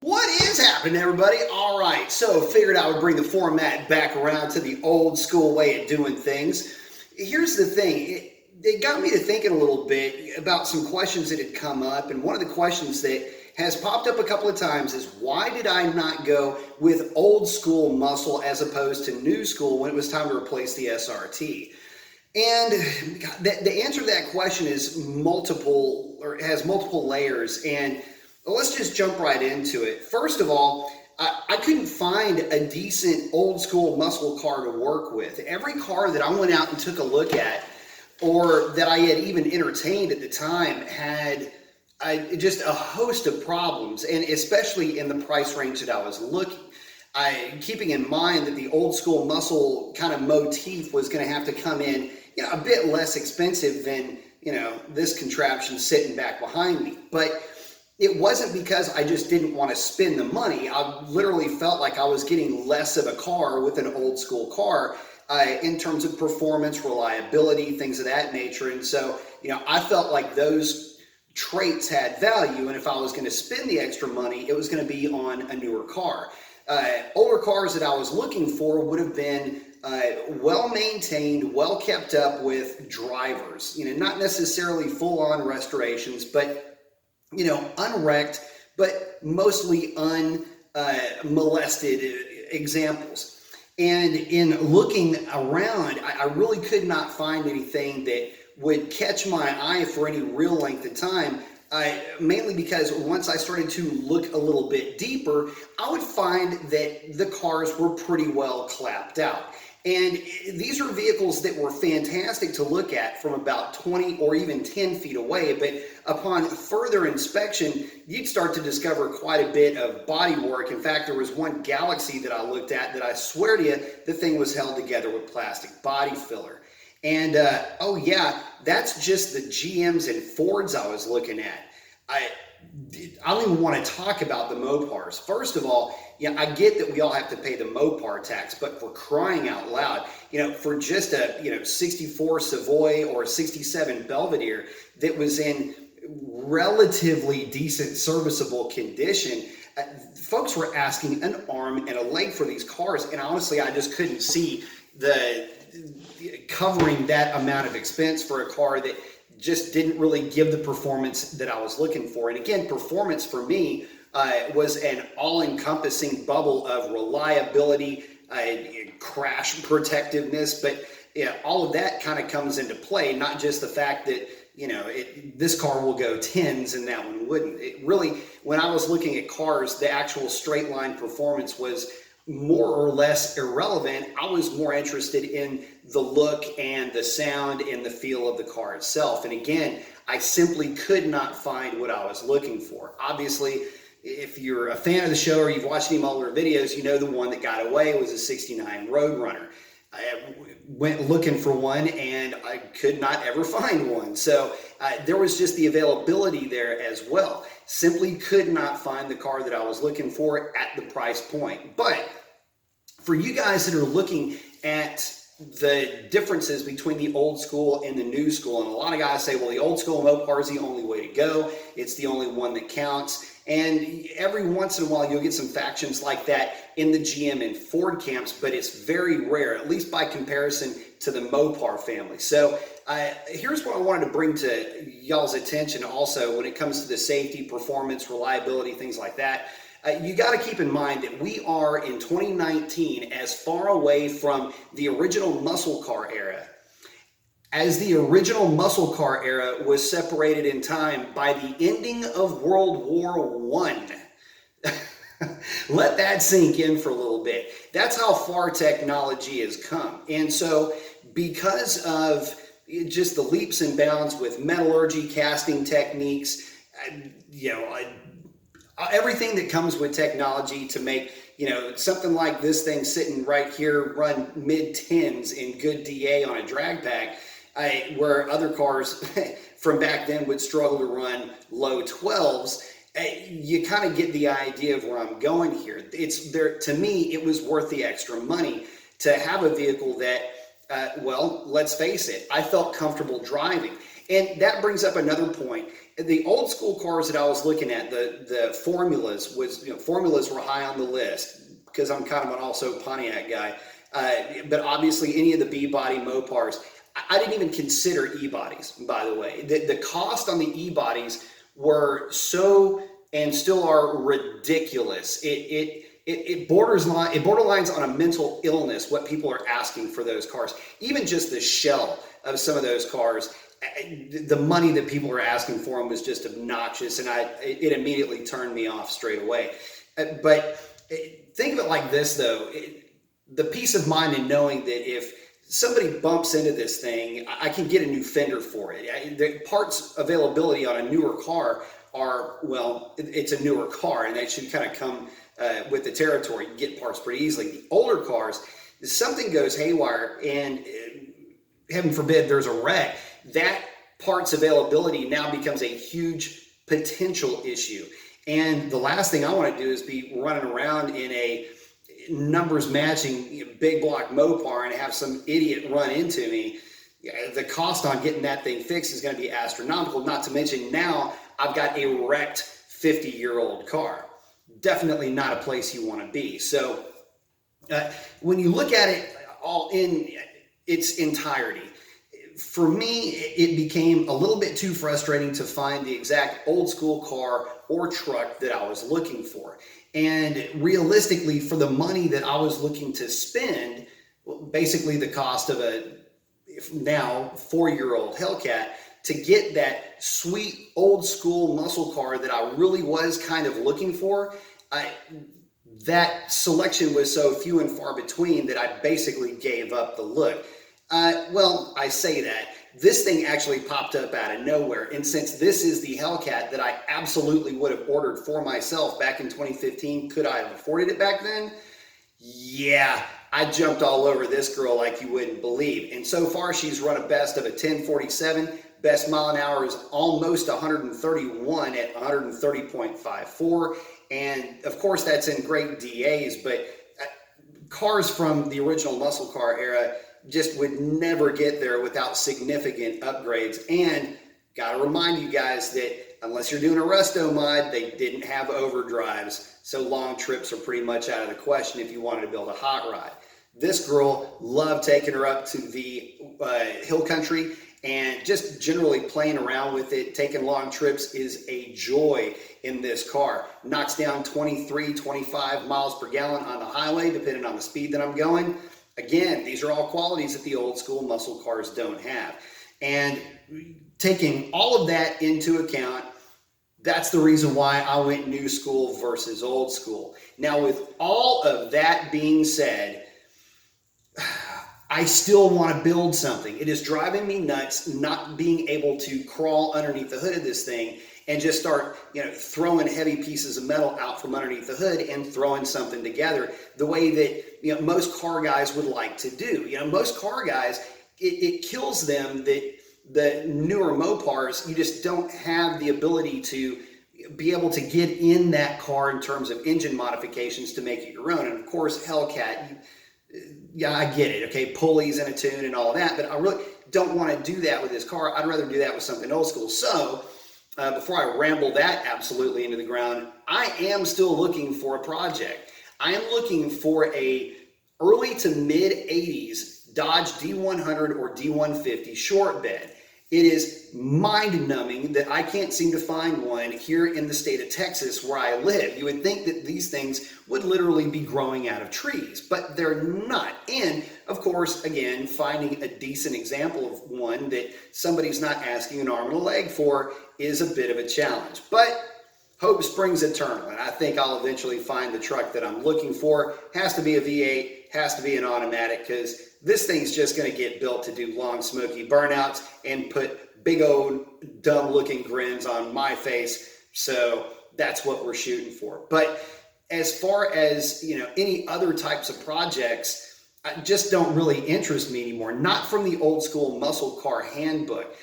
What is happening, everybody? All right, so figured I would bring the format back around to the old school way of doing things. Here's the thing, it got me to thinking a little bit about some questions that had come up, and one of the questions that has popped up a couple of times is why did I not go with old school muscle as opposed to new school when it was time to replace the SRT? And the answer to that question is multiple, or has multiple layers, and let's just jump right into it. First of all, I couldn't find a decent old school muscle car to work with. Every car that I went out and took a look at, or that I had even entertained at the time, had just a host of problems, and especially in the price range that I was looking. Keeping in mind that the old school muscle kind of motif was going to have to come in, a bit less expensive than, this contraption sitting back behind me. But it wasn't because I just didn't want to spend the money. I literally felt like I was getting less of a car with an old school car in terms of performance, reliability, things of that nature. And so, I felt like those traits had value. And if I was going to spend the extra money, it was going to be on a newer car. Older cars that I was looking for would have been well maintained, well kept up with drivers, not necessarily full on restorations, but unwrecked, but mostly unmolested examples. And in looking around, I really could not find anything that would catch my eye for any real length of time. Mainly because once I started to look a little bit deeper, I would find that the cars were pretty well clapped out. And these are vehicles that were fantastic to look at from about 20 or even 10 feet away, but upon further inspection, you'd start to discover quite a bit of bodywork. In fact, there was one Galaxy that I looked at that I swear to you, the thing was held together with plastic body filler. And oh yeah, that's just the GMs and Fords I was looking at. I don't even want to talk about the Mopars. First of all, I get that we all have to pay the Mopar tax, but for crying out loud, for just a 64 Savoy or a 67 Belvedere that was in relatively decent, serviceable condition, folks were asking an arm and a leg for these cars, and honestly, I just couldn't see the covering that amount of expense for a car that just didn't really give the performance that I was looking for. And again, performance for me was an all-encompassing bubble of reliability, crash protectiveness, but all of that kind of comes into play, not just the fact that this car will go tens and that one wouldn't. It really, when I was looking at cars, the actual straight line performance was more or less irrelevant. I was more interested in the look and the sound and the feel of the car itself. And again, I simply could not find what I was looking for. Obviously, if you're a fan of the show or you've watched any of my older videos, the one that got away was a 69 Roadrunner. I went looking for one and I could not ever find one. So there was just the availability there as well. Simply could not find the car that I was looking for at the price point. But for you guys that are looking at the differences between the old school and the new school, and a lot of guys say, well, the old school Mopar is the only way to go. It's the only one that counts. And every once in a while, you'll get some factions like that in the GM and Ford camps, but it's very rare, at least by comparison to the Mopar family. So here's what I wanted to bring to y'all's attention also when it comes to the safety, performance, reliability, things like that. You got to keep in mind that we are in 2019 as far away from the original muscle car era as the original muscle car era was separated in time by the ending of World War I. Let that sink in for a little bit. That's how far technology has come. And so because of just the leaps and bounds with metallurgy, casting techniques, everything that comes with technology to make, something like this thing sitting right here run mid-tens in good DA on a drag pack, where other cars from back then would struggle to run low 12s. You kind of get the idea of where I'm going here. It's there, to me, it was worth the extra money to have a vehicle that, well, let's face it, I felt comfortable driving. And that brings up another point. The old school cars that I was looking at, the formulas formulas were high on the list because I'm kind of an also Pontiac guy. But obviously any of the B-body Mopars, I didn't even consider e-bodies, by the way. The cost on the e-bodies were so, and still are, ridiculous. It borderlines on a mental illness what people are asking for those cars. Even just the shell of some of those cars, the money that people are asking for them was just obnoxious, and it immediately turned me off straight away. But think of it like this, though. The peace of mind in knowing that if somebody bumps into this thing, I can get a new fender for it. The parts availability on a newer car are, well, it's a newer car, and that should kind of come with the territory. You get parts pretty easily. The older cars, if something goes haywire and heaven forbid there's a wreck, that parts availability now becomes a huge potential issue. And the last thing I want to do is be running around in a numbers matching big block Mopar and have some idiot run into me. The cost on getting that thing fixed is going to be astronomical, not to mention now I've got a wrecked 50-year-old car. Definitely not a place you want to be. So when you look at it all in its entirety, for me, it became a little bit too frustrating to find the exact old school car or truck that I was looking for. And realistically, for the money that I was looking to spend, basically the cost of a now 4-year-old Hellcat, to get that sweet old school muscle car that I really was kind of looking for, that selection was so few and far between that I basically gave up the look. Well, I say that. This thing actually popped up out of nowhere. And since this is the Hellcat that I absolutely would have ordered for myself back in 2015, could I have afforded it back then? Yeah, I jumped all over this girl like you wouldn't believe. And so far, she's run a best of a 1047. Best mile an hour is almost 131 at 130.54. And of course, that's in great DAs, but cars from the original muscle car era just would never get there without significant upgrades. And got to remind you guys that unless you're doing a resto mod, they didn't have overdrives. So long trips are pretty much out of the question if you wanted to build a hot rod. This girl, loved taking her up to the hill country and just generally playing around with it. Taking long trips is a joy in this car. Knocks down 23, 25 miles per gallon on the highway, depending on the speed that I'm going. Again, these are all qualities that the old school muscle cars don't have. And taking all of that into account, that's the reason why I went new school versus old school. Now, with all of that being said, I still want to build something. It is driving me nuts not being able to crawl underneath the hood of this thing and just start, throwing heavy pieces of metal out from underneath the hood and throwing something together the way that, most car guys would like to do. Most car guys, it kills them that the newer Mopars, you just don't have the ability to be able to get in that car in terms of engine modifications to make it your own. And of course, Hellcat, yeah, I get it. Okay, pulleys and a tune and all that, but I really don't want to do that with this car. I'd rather do that with something old school. So before I ramble that absolutely into the ground, I am still looking for a project. I am looking for a early to mid 80s Dodge D100 or D150 short bed. It is mind-numbing that I can't seem to find one here in the state of Texas where I live. You would think that these things would literally be growing out of trees, but they're not. And, of course, again, finding a decent example of one that somebody's not asking an arm and a leg for is a bit of a challenge. But hope springs eternal, and I think I'll eventually find the truck that I'm looking for. Has to be a V8, has to be an automatic, because this thing's just going to get built to do long, smoky burnouts and put big old dumb looking grins on my face. So that's what we're shooting for. But as far as, any other types of projects, just don't really interest me anymore. Not from the old school muscle car handbook.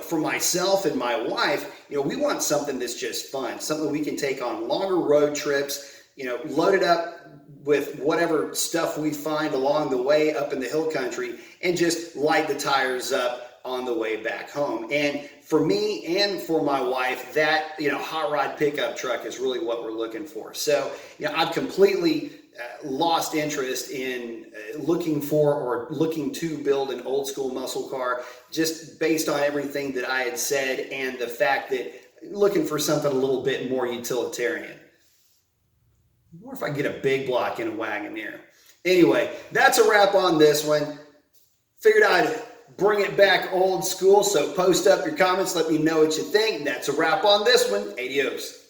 For myself and my wife, we want something that's just fun, something we can take on longer road trips, load it up with whatever stuff we find along the way up in the hill country and just light the tires up, on the way back home. And for me and for my wife, that, hot rod pickup truck is really what we're looking for. So, I've completely lost interest in looking for or looking to build an old school muscle car, just based on everything that I had said and the fact that looking for something a little bit more utilitarian. Or if I get a big block in a Wagoneer. Anyway, that's a wrap on this one. Figured I'd bring it back old school, so post up your comments, let me know what you think. That's a wrap on this one. Adios.